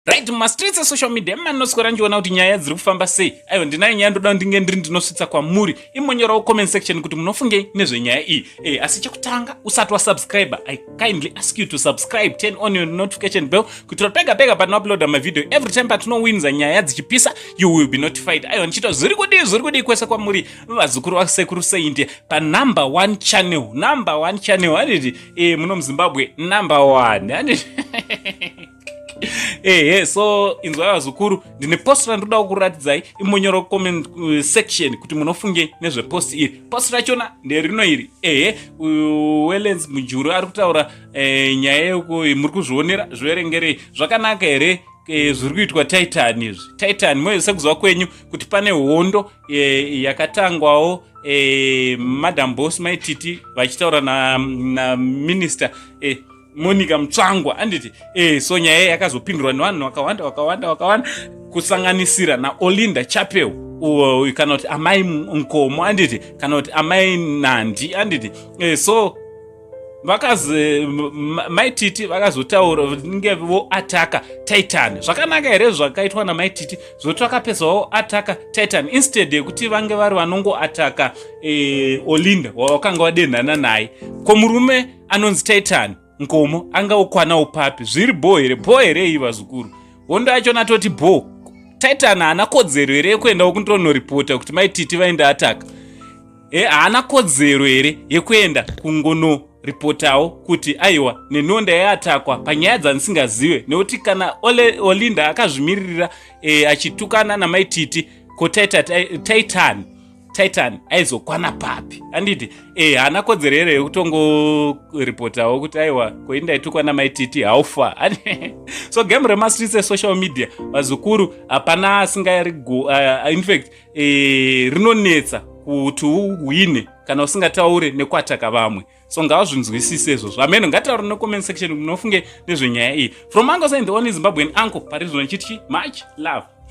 Right, mastreets a social media manoswera njiona kuti nyaya dziri kufamba sei. Ayo ndinayo nyaya ndoda ndinge ndiri ndinosvitsa kwamuri. Imonyerawo comment section kuti munofungei nezvenyaya iyi. Asi chekutanga usati wasubscribe, I kindly ask you to subscribe, turn on your notification bell kuti pega pano-uploada mavideo every time patinowinza nyaya dzichipisa, you will be notified. Ayo ndichita zviri kudi kwese kwamuri vazukuru vasekuru seinde pa number 1 channel. Handiti muno muZimbabwe number 1. Handiti so inzwa vazukuru ndine post randoda kuratidzai imonyora comment section kuti munofunge nezve post iri. Post rachona nderino iri. Wallance Mujuru ari kutaura nyaya yeko muri kuzvionera zvoerengerei zvakanaka here zviri kuitwa Tytan izvi. Tytan moise kuzva kwenyu kuti pane hondo yakatangwawo Madam Boss Maititi vachitaura na minister Monica Mtsvangwa. Handiti so nyaya yakazopindurwa nevanhu wakawanda kusanganisira na Olinda chapel kana kuti amai Nkomo. Handiti kana kuti amai Nandi. Handiti so vakazi Maititi vakazotaura nge vo ataka Tytan. Zvakanaka here zvakaitwa na Maititi zoti vakapedzawo ataka Tytan instead yekuti vange vari vanongo ataka Olinda wakanga wadenhana naye. Ko murume anonzi Tytan Nkomo angaukwana upapi zviri bo here iyi vazukuru. Hondo yacho natoti bo Tytan haana kodzero here yekuenda kundonoripota kuti Maititi vaenda ataka. Haana kodzero here yekuenda kungonoripotawo kuti aiwa nenhonda yayatakwa panyaya dzanisingazive, nekuti kana Olinda akazvimiririra achitukana naMaititi ko Tytan aizokwana papi. Handiti haana kodzero here yekutongoripotawo kuti aiwa koinda itukwa naMaititi haufa. So game remastreets esocial media vazukuru hapana asingari in fact rinonetsa kuti uhwine kana usingataure nekuataka vamwe. So ngavazvinzwisise izvo zvamene ngataura no-comment section munofunge nezvenyaya iyi. From Ango Side, the only Zimbabwean uncle, Paris, much love.